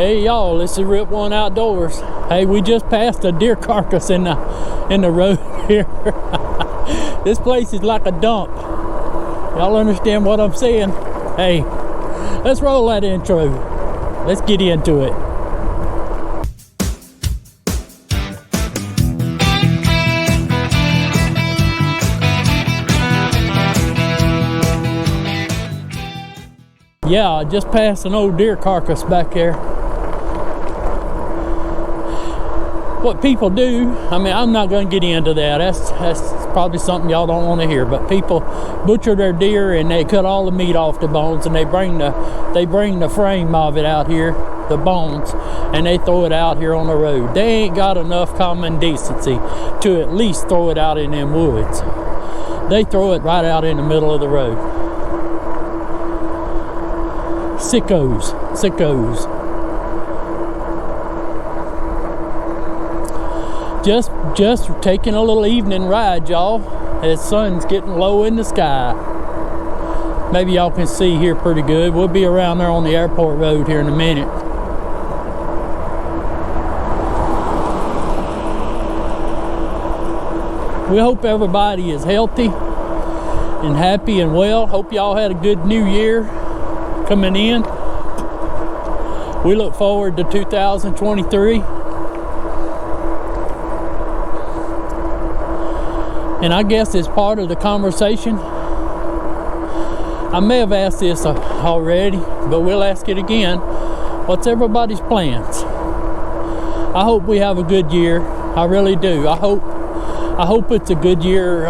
Hey y'all, this is Rip One Outdoors. Hey, we just passed a deer carcass in the road here. This place is like a dump. Y'all understand what I'm saying? Hey, let's roll that intro. Let's get into it. Yeah, I just passed an old deer carcass back there. What people do, I mean, I'm not going to get into that. That's probably something y'all don't want to hear. But people butcher their deer and they cut all the meat off the bones and they bring the frame of it out here, the bones, and they throw it out here on the road. They ain't got enough common decency to at least throw it out in them woods. They throw it right out in the middle of the road. Sickos. Just taking a little evening ride, y'all. The sun's getting low in the sky. Maybe y'all can see here pretty good. We'll be around there on the airport road here in a minute. We hope everybody is healthy and happy and well. Hope y'all had a good new year coming in. We look forward to 2023. And I guess it's part of the conversation. I may have asked this already, but we'll ask it again. What's everybody's plans? I hope we have a good year. I really do. I hope it's a good year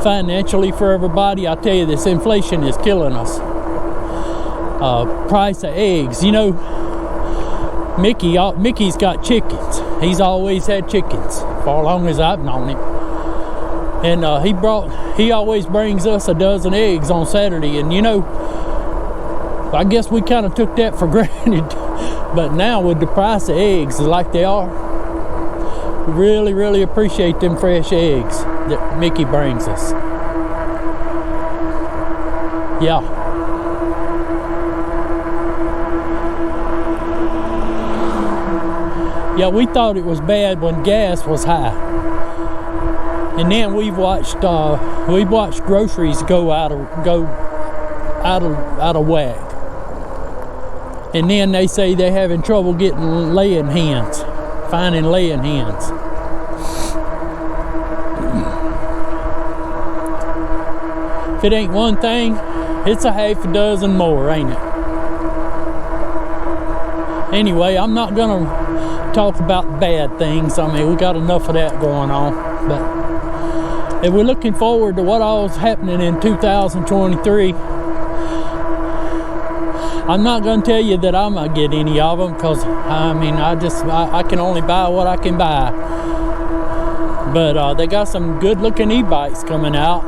financially for everybody. I tell you, this inflation is killing us. Price of eggs. You know, Mickey's got chickens. He's always had chickens for as long as I've known him. And he always brings us a dozen eggs on Saturday. And you know, I guess we kind of took that for granted. But now with the price of eggs like they are, we really, really appreciate them fresh eggs that Mickey brings us. Yeah. Yeah, we thought it was bad when gas was high. And then we've watched groceries go out of whack. And then they say they're having trouble getting laying hens, finding laying hens. If it ain't one thing, it's a half a dozen more, ain't it? Anyway, I'm not gonna talk about bad things. I mean, we got enough of that going on. But if we're looking forward to what all's happening in 2023, I'm not going to tell you that I'm going to get any of them, because I mean, I can only buy what I can buy. But they got some good looking e-bikes coming out.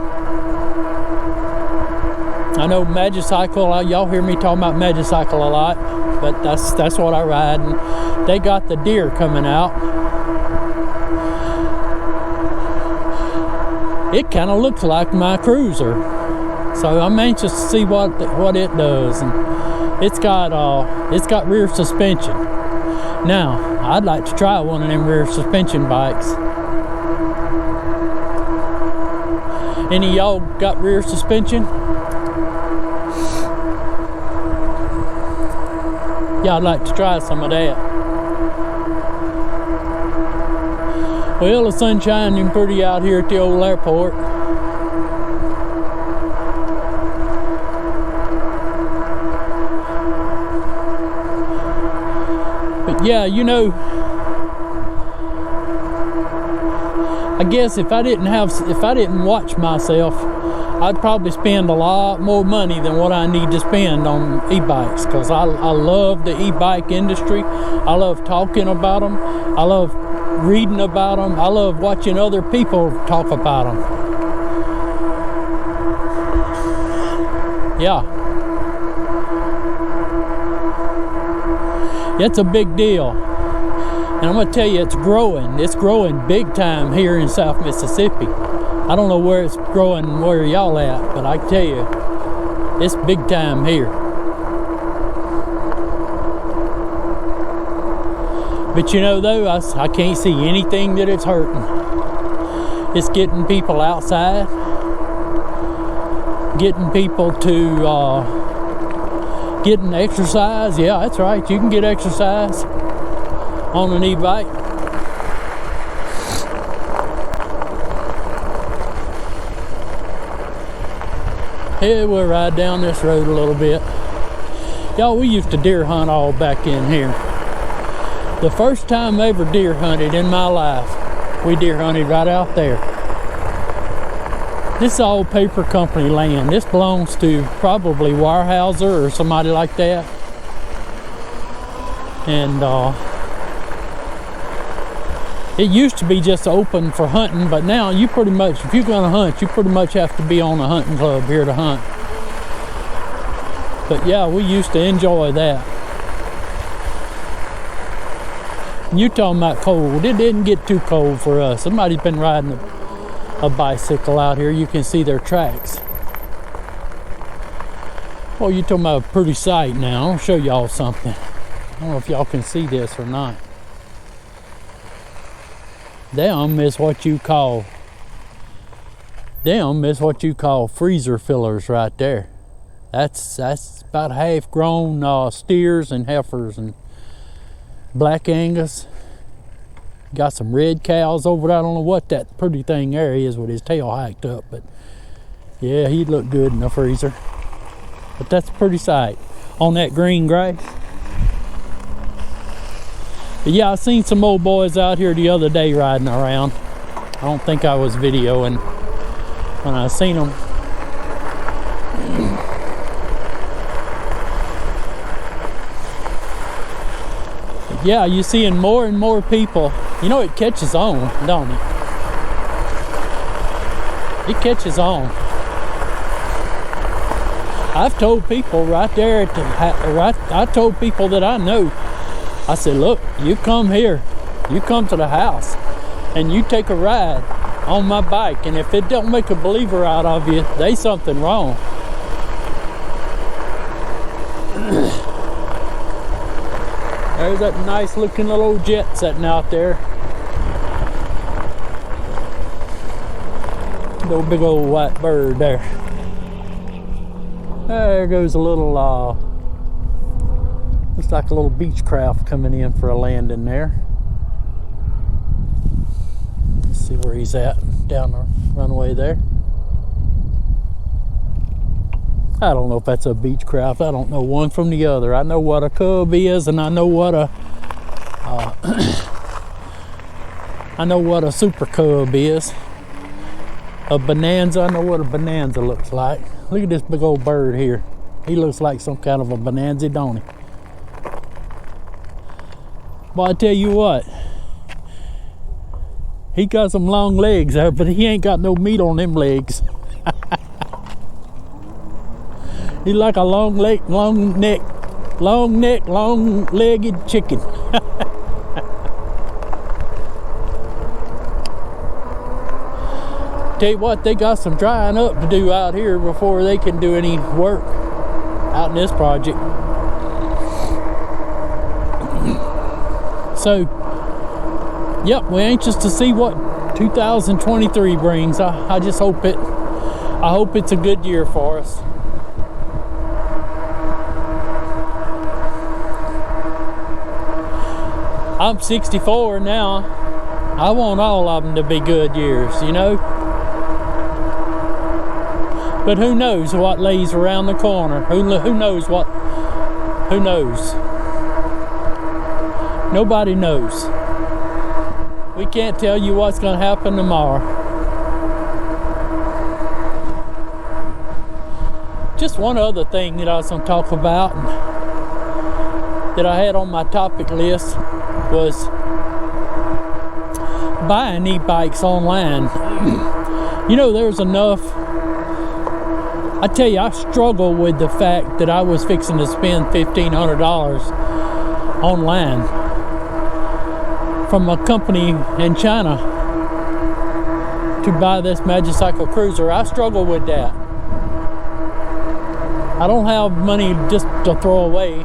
I know magicycle, y'all hear me talking about magicycle a lot, but that's what I ride. And they got the deer coming out. It kind of looks like my cruiser, so I'm anxious to see what it does. And it's got rear suspension. Now I'd like to try one of them rear suspension bikes. Any of y'all got rear suspension? Yeah, I'd like to try some of that. Well, the sun's shining pretty out here at the old airport. But yeah, you know, I guess if I didn't watch myself, I'd probably spend a lot more money than what I need to spend on e-bikes, because I love the e-bike industry. I love talking about them. I love reading about them. I love watching other people talk about them. Yeah. It's a big deal. And I'm going to tell you, it's growing. It's growing big time here in South Mississippi. I don't know where it's growing, where y'all at, but I can tell you, it's big time here. But you know, though, I can't see anything that it's hurting. It's getting people outside, getting people to getting exercise. Yeah, that's right. You can get exercise on an e-bike. Yeah, we'll ride down this road a little bit. Y'all, we used to deer hunt all back in here. The first time I ever deer hunted in my life, we deer hunted right out there. This is all paper company land. This belongs to probably Weyerhaeuser or somebody like that. And it used to be just open for hunting, but now you pretty much, if you're gonna hunt, you pretty much have to be on a hunting club here to hunt. But yeah, we used to enjoy that. You talking about cold, it didn't get too cold for us. Somebody's been riding a bicycle out here. You can see their tracks. Well, you talking about a pretty sight now. I'll show y'all something. I don't know if y'all can see this or not. Them is what you call freezer fillers right there. That's about half grown steers and heifers and black Angus. Got some red cows over there. I don't know what that pretty thing there is with his tail hiked up, but yeah, he'd look good in the freezer. But that's a pretty sight on that green grass. But yeah, I seen some old boys out here the other day riding around. I don't think I was videoing when I seen them. But yeah, you're seeing more and more people. You know, it catches on, don't it? It catches on. I've told people right there at the, I told people that I know, I said, look, you come here, you come to the house, and you take a ride on my bike, and if it don't make a believer out of you, there's something wrong. There's that nice looking little old jet sitting out there. No big old white bird there. There goes a little, looks like a little Beechcraft coming in for a landing there. Let's see where he's at down the runway there. I don't know if that's a Beechcraft. I don't know one from the other. I know what a Cub is, and I know what a I know what a Super Cub is. A Bonanza, I know what a Bonanza looks like. Look at this big old bird here. He looks like some kind of a Bonanza, don't he? Well, I tell you what, he got some long legs there, but he ain't got no meat on them legs. He's like a long-legged, long-legged chicken. Tell you what, they got some drying up to do out here before they can do any work out in this project. So, yep, we're anxious to see what 2023 brings. I just hope it's a good year for us. I'm 64 now. I want all of them to be good years, you know. But who knows what lays around the corner? Who knows what? Who knows? Nobody knows. We can't tell you what's going to happen tomorrow. Just one other thing that I was going to talk about that I had on my topic list was buying e-bikes online. You know, there's enough. I tell you, I struggle with the fact that I was fixing to spend $1,500 online from a company in China to buy this magicycle cruiser. I struggle with that. I don't have money just to throw away.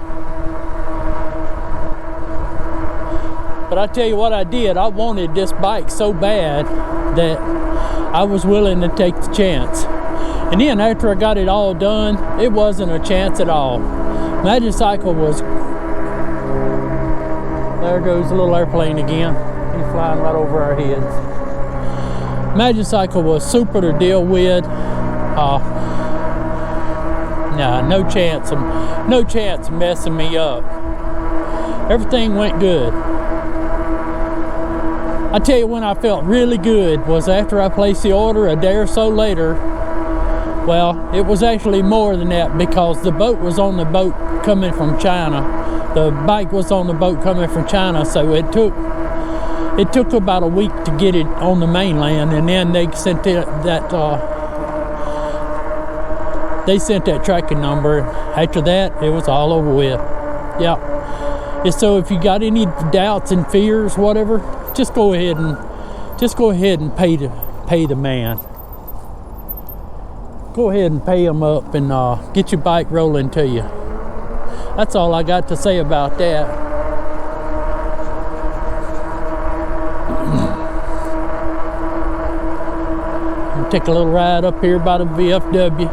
But I tell you what I did, I wanted this bike so bad that I was willing to take the chance. And then after I got it all done, it wasn't a chance at all. Magicycle was, there goes a little airplane again. He's flying right over our heads. Magicycle was super to deal with. Nah, no chance of messing me up. Everything went good. I tell you when I felt really good was after I placed the order a day or so later. Well, it was actually more than that because the boat was on the boat coming from China. The bike was on the boat coming from China, so it took about a week to get it on the mainland, and then they sent that tracking number. After that, it was all over with. Yeah. And so if you got any doubts and fears, whatever, just go ahead and pay the man. Go ahead and pay him up and get your bike rolling to you. That's all I got to say about that. Take a little ride up here by the VFW.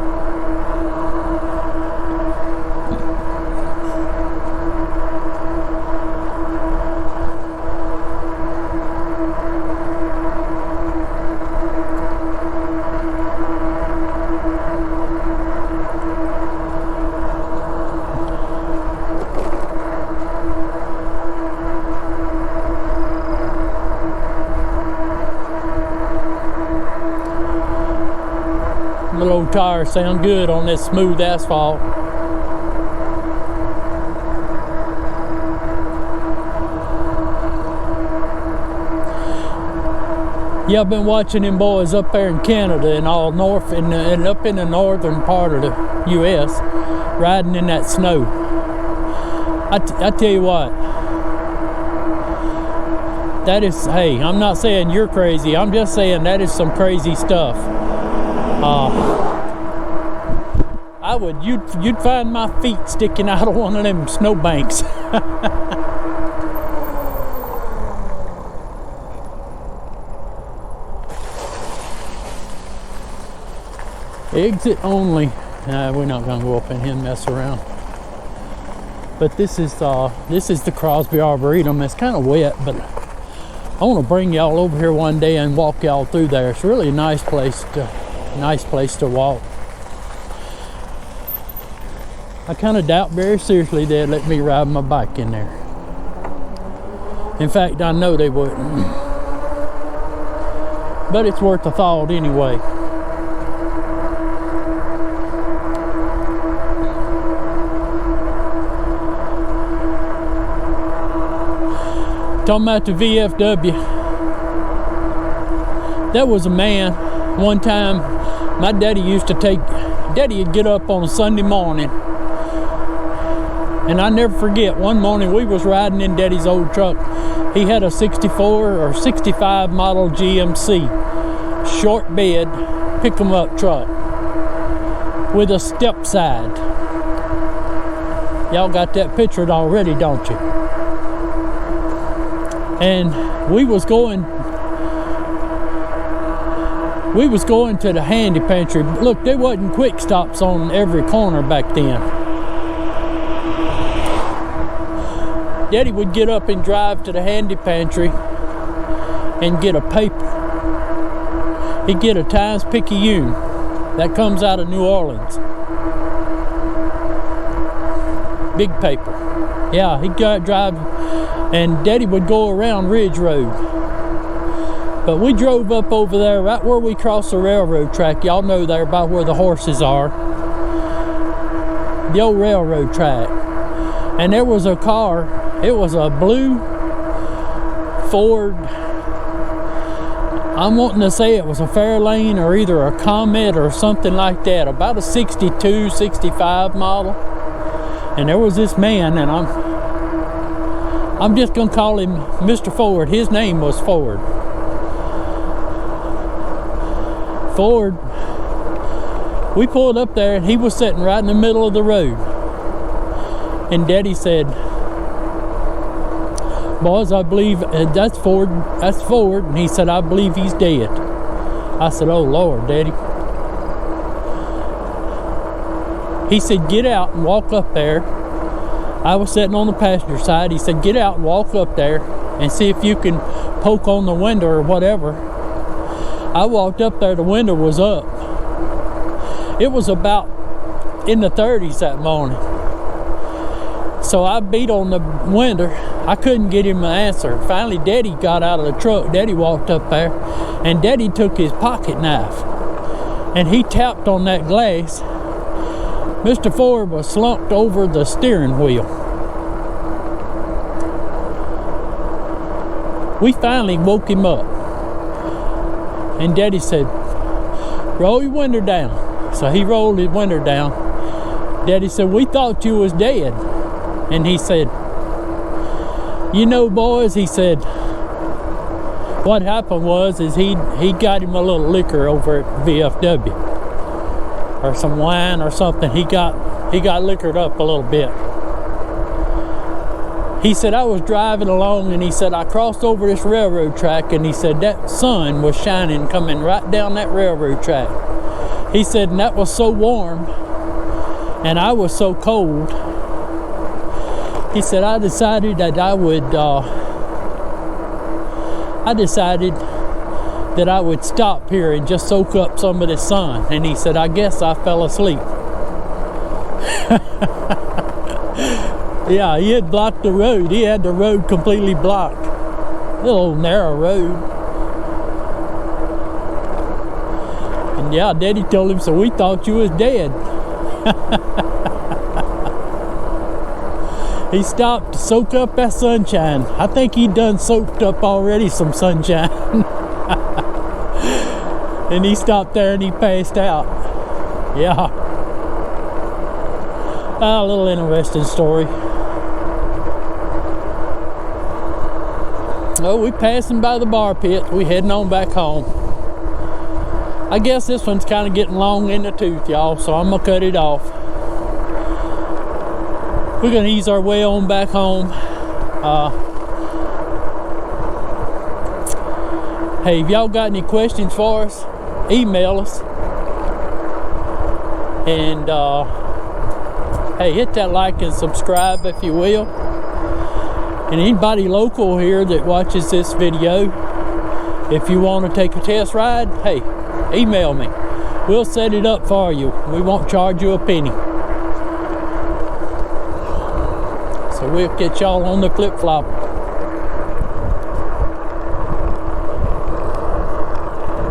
Little old tires sound good on this smooth asphalt. Yeah, I've been watching them boys up there in Canada and all north and up in the northern part of the U.S. riding in that snow. I tell you what, that is, hey, I'm not saying you're crazy. I'm just saying that is some crazy stuff. You'd find my feet sticking out of one of them snowbanks. Exit only. We're not gonna go up in here and mess around. But this is the Crosby Arboretum. It's kind of wet, but I want to bring y'all over here one day and walk y'all through there. It's really a nice place to walk. I kind of doubt very seriously they'd let me ride my bike in there. In fact, I know they wouldn't. But it's worth a thought anyway. Talking about the VFW. That was a man. One time, my daddy would get up on a Sunday morning. And I never forget, one morning we was riding in Daddy's old truck. He had a 64 or 65 model GMC, short bed, pick 'em up truck with a step side. Y'all got that pictured already, don't you? And we was going to the handy pantry. Look, there wasn't quick stops on every corner back then. Daddy would get up and drive to the handy pantry and get a paper. He'd get a Times-Picayune that comes out of New Orleans. Big paper. Yeah, he'd go drive, and Daddy would go around Ridge Road. But we drove up over there right where we crossed the railroad track. Y'all know there about where the horses are. The old railroad track. And there was a car. It was a blue Ford. I'm wanting to say it was a Fairlane or either a Comet or something like that. About a 62, 65 model. And there was this man, and I'm just going to call him Mr. Ford. His name was Ford. Ford, we pulled up there and he was sitting right in the middle of the road. And Daddy said, boys, I believe that's Ford. That's Ford. And he said, I believe he's dead. I said, oh, Lord, Daddy. He said, get out and walk up there. I was sitting on the passenger side. He said, get out and walk up there and see if you can poke on the window or whatever. I walked up there. The window was up. It was about in the 30s that morning. So I beat on the window. I couldn't get him an answer. Finally, Daddy got out of the truck. Daddy walked up there, and Daddy took his pocket knife, and he tapped on that glass. Mr. Ford was slumped over the steering wheel. We finally woke him up, and Daddy said, roll your window down. So he rolled his window down. Daddy said, we thought you was dead. And he said, you know, boys, he said, what happened was he got him a little liquor over at VFW, or some wine or something. He got liquored up a little bit. He said, I was driving along, and he said, I crossed over this railroad track, and he said, that sun was shining coming right down that railroad track. He said, and that was so warm, and I was so cold. He said, I decided that I would stop here and just soak up some of the sun. And he said, I guess I fell asleep. Yeah, he had blocked the road. He had the road completely blocked. Little narrow road. And yeah, Daddy told him, so we thought you was dead. He stopped to soak up that sunshine. I think he done soaked up already some sunshine. And he stopped there and he passed out. Yeah. A little interesting story. Oh, we passing by the bar pit. We heading on back home. I guess this one's kind of getting long in the tooth, y'all, so I'm gonna cut it off. We're gonna ease our way on back home. Hey, if y'all got any questions for us, email us. And hey, hit that like and subscribe if you will. And anybody local here that watches this video, if you want to take a test ride, hey, email me. We'll set it up for you. We won't charge you a penny. So we'll get y'all on the flip-flop.